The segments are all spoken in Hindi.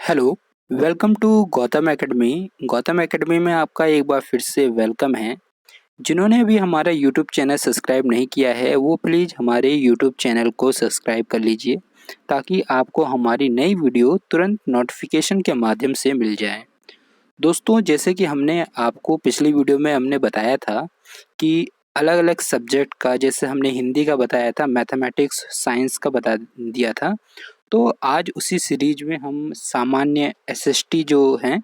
Hello, welcome to Gautam academy. Gautam academy में आपका एक बार फिर से वेलकम है। जिन्होंने अभी हमारा यूट्यूब चैनल सब्सक्राइब नहीं किया है वो प्लीज़ हमारे यूट्यूब चैनल को सब्सक्राइब कर लीजिए ताकि आपको हमारी नई वीडियो तुरंत नोटिफिकेशन के माध्यम से मिल जाए। दोस्तों, जैसे कि हमने आपको पिछली वीडियो में हमने बताया था कि अलग-अलग सब्जेक्ट का, जैसे हमने हिंदी का बताया था, मैथमेटिक्स, साइंस का बता दिया था। तो आज उसी सीरीज में हम सामान्य एसएसटी जो हैं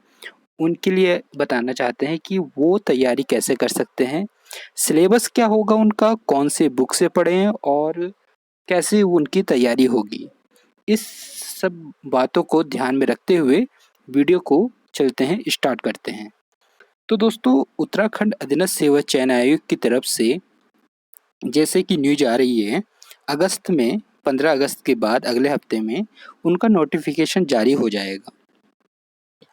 उनके लिए बताना चाहते हैं कि वो तैयारी कैसे कर सकते हैं, सिलेबस क्या होगा उनका, कौन से बुक से पढ़ें और कैसे उनकी तैयारी होगी। इस सब बातों को ध्यान में रखते हुए वीडियो को चलते हैं, स्टार्ट करते हैं। तो दोस्तों, उत्तराखंड अधीनस्थ सेवा चयन आयोग की तरफ से जैसे कि न्यूज आ रही है, अगस्त में 15 अगस्त के बाद अगले हफ्ते में उनका नोटिफिकेशन जारी हो जाएगा।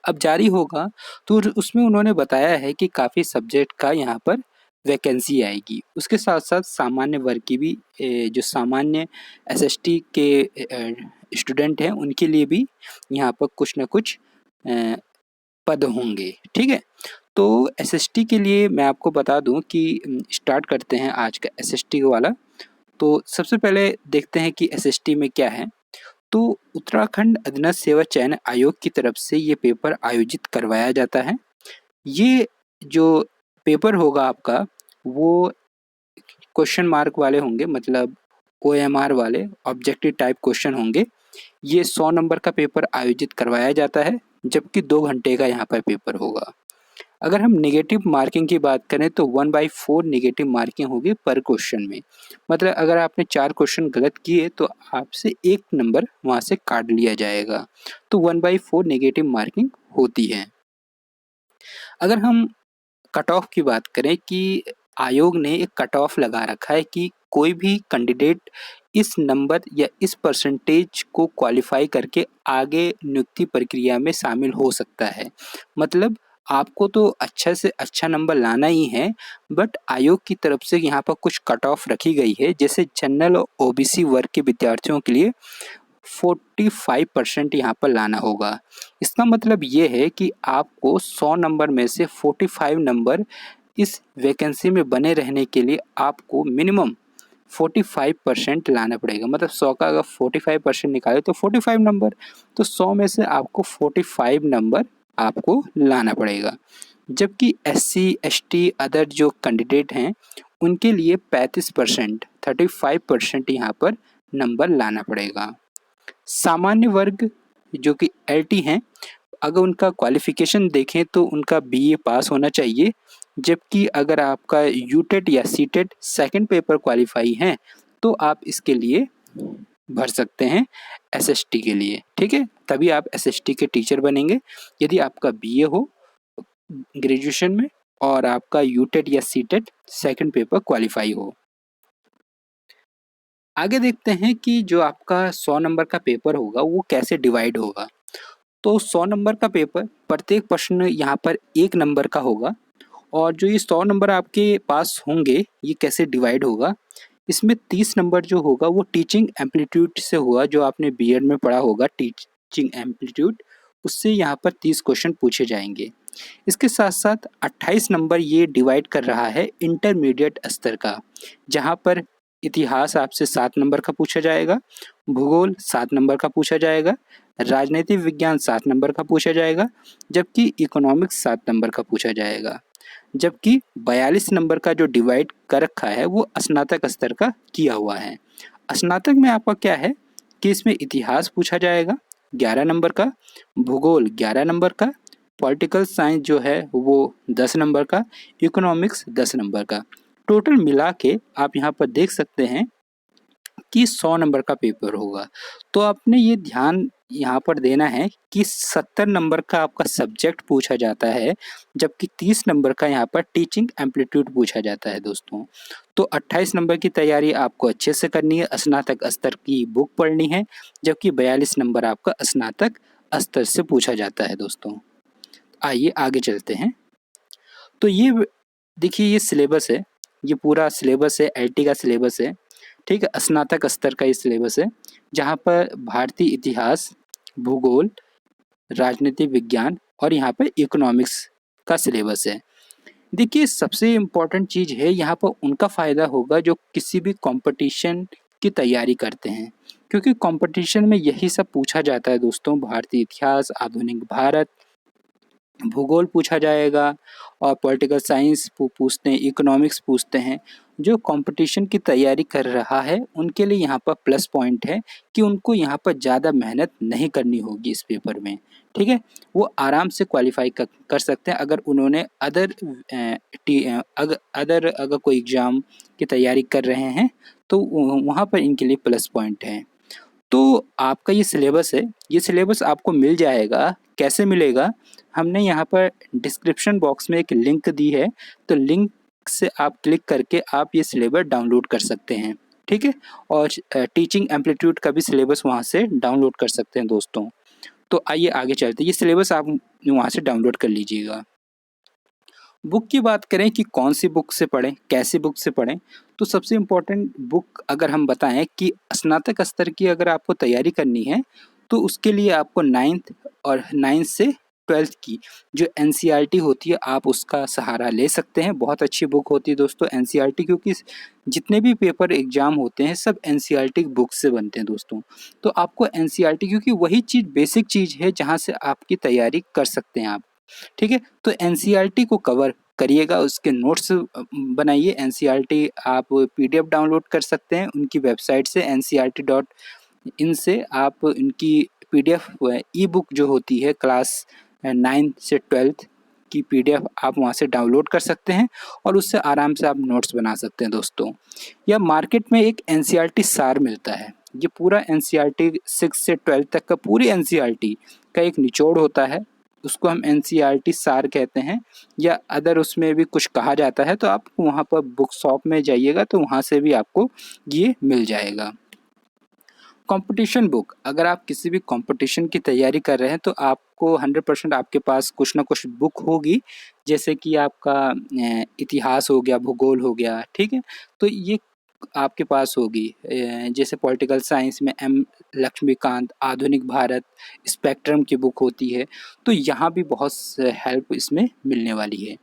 अब जारी होगा तो उसमें उन्होंने बताया है कि काफ़ी सब्जेक्ट का यहाँ पर वैकेंसी आएगी। उसके साथ-साथ सामान्य वर्ग की भी जो सामान्य एसएसटी के स्टूडेंट हैं उनके लिए भी यहाँ पर कुछ न कुछ अ, पद होंगे, ठीक है? तो एसएसटी के लिए मैं आपको बता दूँ कि स्टार्ट करते हैं आज का एसएसटी वाला। तो सबसे पहले देखते हैं कि एसएसटी में क्या है। तो उत्तराखंड अधीनस्थ सेवा चयन आयोग की तरफ से ये पेपर आयोजित करवाया जाता है। ये जो पेपर होगा आपका, वो क्वेश्चन मार्क वाले होंगे, मतलब ओएमआर वाले ऑब्जेक्टिव टाइप क्वेश्चन होंगे। ये 100 नंबर का पेपर आयोजित करवाया जाता है, जबकि 2 घंटे का यहाँ पर पेपर होगा। अगर हम नेगेटिव मार्किंग की बात करें तो 1/4 नेगेटिव मार्किंग होगी पर क्वेश्चन में। मतलब अगर आपने 4 क्वेश्चन गलत किए तो आपसे 1 नंबर वहाँ से काट लिया जाएगा। तो 1/4 नेगेटिव मार्किंग होती है। अगर हम कट ऑफ की बात करें कि आयोग ने एक कट ऑफ लगा रखा है कि कोई भी कैंडिडेट इस नंबर या इस परसेंटेज को क्वालिफाई करके आगे नियुक्ति प्रक्रिया में शामिल हो सकता है। मतलब आपको तो अच्छा से अच्छा नंबर लाना ही है, बट आयोग की तरफ से यहाँ पर कुछ कट ऑफ रखी गई है। जैसे जनरल और ओबीसी वर्ग के विद्यार्थियों के लिए 45% यहाँ पर लाना होगा। इसका मतलब ये है कि आपको 100 नंबर में से 45 नंबर इस वैकेंसी में बने रहने के लिए आपको मिनिमम 45% लाना पड़ेगा। मतलब 100 का अगर 45% निकाले तो 45 नंबर, तो 100 में से आपको 45 नंबर आपको लाना पड़ेगा। जबकि एससी, एसटी अदर जो कैंडिडेट हैं उनके लिए 35%, 35% यहाँ पर नंबर लाना पड़ेगा। सामान्य वर्ग जो कि एलटी हैं, अगर उनका क्वालिफ़िकेशन देखें तो उनका बीए पास होना चाहिए। जबकि अगर आपका यूटेट या सीटेट सेकंड पेपर क्वालिफ़ाई हैं, तो आप इसके लिए भर सकते हैं एसएसटी के लिए, ठीक है? तभी आप एसएसटी के टीचर बनेंगे। यदि आपका बीए हो ग्रेजुएशन में और आपका यूटेट या सीटेट सेकंड पेपर क्वालिफ़ाई हो। आगे देखते हैं कि जो आपका 100 नंबर का पेपर होगा वो कैसे डिवाइड होगा। तो 100 नंबर का पेपर, प्रत्येक प्रश्न यहाँ पर 1 नंबर का होगा और जो ये 100 नंबर आपके पास होंगे ये कैसे डिवाइड होगा, इसमें 30 नंबर जो होगा वो टीचिंग एम्पलीट्यूड से होगा। जो आपने बीएड में पढ़ा होगा टीचिंग एम्पलीट्यूड, उससे यहाँ पर 30 क्वेश्चन पूछे जाएंगे। इसके साथ साथ 28 नंबर ये डिवाइड कर रहा है इंटरमीडिएट स्तर का, जहाँ पर इतिहास आपसे 7 नंबर का पूछा जाएगा, भूगोल 7 नंबर का पूछा जाएगा, राजनीतिक विज्ञान 7 नंबर का पूछा जाएगा, जबकि इकोनॉमिक्स 7 नंबर का पूछा जाएगा। जबकि 42 नंबर का जो डिवाइड कर रखा है वो स्नातक स्तर का किया हुआ है। स्नातक में आपका क्या है कि इसमें इतिहास पूछा जाएगा 11 नंबर का, भूगोल 11 नंबर का, पॉलिटिकल साइंस जो है वो 10 नंबर का, इकोनॉमिक्स 10 नंबर का। टोटल मिला के आप यहाँ पर देख सकते हैं कि 100 नंबर का पेपर होगा। तो आपने ये ध्यान यहाँ पर देना है कि 70 नंबर का आपका सब्जेक्ट पूछा जाता है, जबकि 30 नंबर का यहाँ पर टीचिंग एम्पलीट्यूड पूछा जाता है दोस्तों। तो 28 नंबर की तैयारी आपको अच्छे से करनी है, स्नातक स्तर की बुक पढ़नी है, जबकि 42 नंबर आपका स्नातक स्तर से पूछा जाता है दोस्तों। आइए आगे चलते हैं। तो ये देखिए ये सिलेबस है, ये पूरा सिलेबस है, एलटी का सिलेबस है, ठीक है? स्नातक स्तर का ये सिलेबस है, जहाँ पर भारतीय इतिहास, भूगोल, राजनीति विज्ञान और यहाँ पे इकोनॉमिक्स का सिलेबस है। देखिए सबसे इम्पोर्टेंट चीज़ है यहाँ पर उनका फ़ायदा होगा जो किसी भी कंपटीशन की तैयारी करते हैं, क्योंकि कंपटीशन में यही सब पूछा जाता है दोस्तों। भारतीय इतिहास, आधुनिक भारत, भूगोल पूछा जाएगा और पॉलिटिकल साइंस पूछते हैं, इकोनॉमिक्स पूछते हैं। जो कंपटीशन की तैयारी कर रहा है उनके लिए यहाँ पर प्लस पॉइंट है कि उनको यहाँ पर ज़्यादा मेहनत नहीं करनी होगी इस पेपर में, ठीक है। वो आराम से क्वालिफाई कर सकते हैं अगर उन्होंने अगर कोई एग्ज़ाम की तैयारी कर रहे हैं तो वहाँ पर इनके लिए प्लस पॉइंट है। तो आपका ये सिलेबस है, ये सिलेबस आपको मिल जाएगा। कैसे मिलेगा? हमने यहाँ पर डिस्क्रिप्शन बॉक्स में एक लिंक दी है, तो लिंक से आप क्लिक करके आप ये सिलेबस डाउनलोड कर सकते हैं, ठीक है। और टीचिंग एम्पलीट्यूड का भी सिलेबस वहाँ से डाउनलोड कर सकते हैं दोस्तों। तो आइए आगे चलते हैं, ये सिलेबस आप वहाँ से डाउनलोड कर लीजिएगा। बुक की बात करें कि कौन सी बुक से पढ़ें, कैसी बुक से पढ़ें, तो सबसे इम्पोर्टेंट बुक अगर हम बताएं कि स्नातक स्तर की अगर आपको तैयारी करनी है तो उसके लिए आपको 9th से 12th की जो एनसीईआरटी होती है आप उसका सहारा ले सकते हैं। बहुत अच्छी बुक होती है दोस्तों एनसीईआरटी, क्योंकि जितने भी पेपर एग्जाम होते हैं सब एनसीईआरटी बुक से बनते हैं दोस्तों। तो आपको एनसीईआरटी, क्योंकि वही चीज़ बेसिक चीज़ है जहाँ से आपकी तैयारी कर सकते हैं आप, ठीक है। तो एनसीईआरटी को कवर करिएगा, उसके नोट्स बनाइए। एनसीईआरटी आप पीडीएफ डाउनलोड कर सकते हैं उनकी वेबसाइट से ncrt.in से। आप इनकी पीडीएफ ई बुक जो होती है क्लास 9 से 12th की पीडीएफ आप वहाँ से डाउनलोड कर सकते हैं और उससे आराम से आप नोट्स बना सकते हैं दोस्तों। या मार्केट में एक एनसीईआरटी सार मिलता है, ये पूरा एनसीईआरटी 6 से 12 तक का पूरी एनसीईआरटी का एक निचोड़ होता है, उसको हम एनसीईआरटी सार कहते हैं। या अदर उसमें भी कुछ कहा जाता है तो आप वहाँ पर बुक शॉप में जाइएगा तो वहाँ से भी आपको ये मिल जाएगा। कंपटीशन बुक, अगर आप किसी भी कंपटीशन की तैयारी कर रहे हैं तो आपको 100% आपके पास कुछ ना कुछ बुक होगी, जैसे कि आपका इतिहास हो गया, भूगोल हो गया, ठीक है। तो ये आपके पास होगी। जैसे पॉलिटिकल साइंस में एम लक्ष्मीकांत, आधुनिक भारत, स्पेक्ट्रम की बुक होती है। तो यहाँ भी बहुत हेल्प इसमें मिलने वाली है।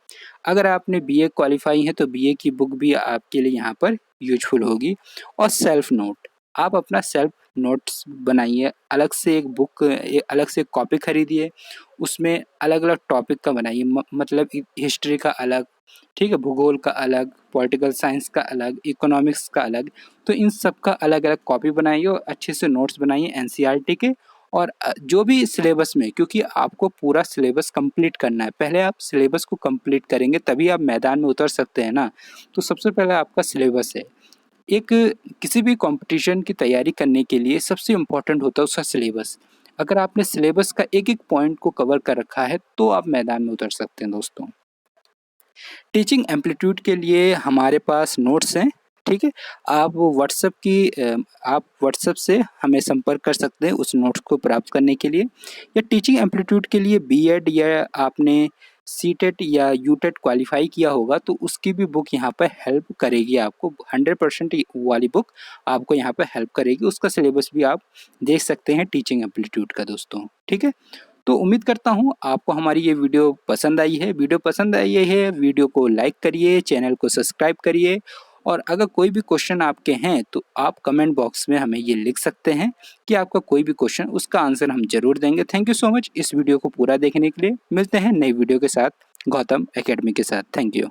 अगर आपने बीए क्वालिफाई है तो बीए की बुक भी आपके लिए यहाँ पर यूजफुल होगी। और सेल्फ नोट, आप अपना सेल्फ नोट्स बनाइए, अलग से एक बुक, अलग से एक कॉपी खरीदिए, उसमें अलग अलग टॉपिक का बनाइए। मतलब हिस्ट्री का अलग, ठीक है, भूगोल का अलग, पॉलिटिकल साइंस का अलग, इकोनॉमिक्स का अलग। तो इन सब का अलग अलग कॉपी बनाइए और अच्छे से नोट्स बनाइए एनसीईआरटी के। और जो भी सिलेबस में, क्योंकि आपको पूरा सिलेबस कंप्लीट करना है, पहले आप सिलेबस को कंप्लीट करेंगे तभी आप मैदान में उतर सकते हैं ना। तो सबसे पहले आपका सिलेबस है। एक किसी भी कंपटीशन की तैयारी करने के लिए सबसे इम्पोर्टेंट होता है उसका सिलेबस। अगर आपने सिलेबस का एक एक पॉइंट को कवर कर रखा है तो आप मैदान में उतर सकते हैं दोस्तों। टीचिंग एम्पलीट्यूड के लिए हमारे पास नोट्स हैं, ठीक है। आप व्हाट्सएप से हमें संपर्क कर सकते हैं उस नोट्स को प्राप्त करने के लिए। या टीचिंग एम्पलीट्यूड के लिए बीएड या आपने सीटेट या यूटेट क्वालिफाई किया होगा तो उसकी भी बुक यहाँ पर हेल्प करेगी आपको। 100% वाली बुक आपको यहाँ पर हेल्प करेगी, उसका सिलेबस भी आप देख सकते हैं टीचिंग एम्पलीट्यूड का दोस्तों, ठीक है। तो उम्मीद करता हूँ आपको हमारी ये वीडियो पसंद आई है। वीडियो पसंद आई है, वीडियो को लाइक करिए, चैनल को सब्सक्राइब करिए। और अगर कोई भी क्वेश्चन आपके हैं तो आप कमेंट बॉक्स में हमें ये लिख सकते हैं कि आपका कोई भी क्वेश्चन, उसका आंसर हम जरूर देंगे। थैंक यू सो मच इस वीडियो को पूरा देखने के लिए। मिलते हैं नई वीडियो के साथ, गौतम एकेडमी के साथ। Thank you.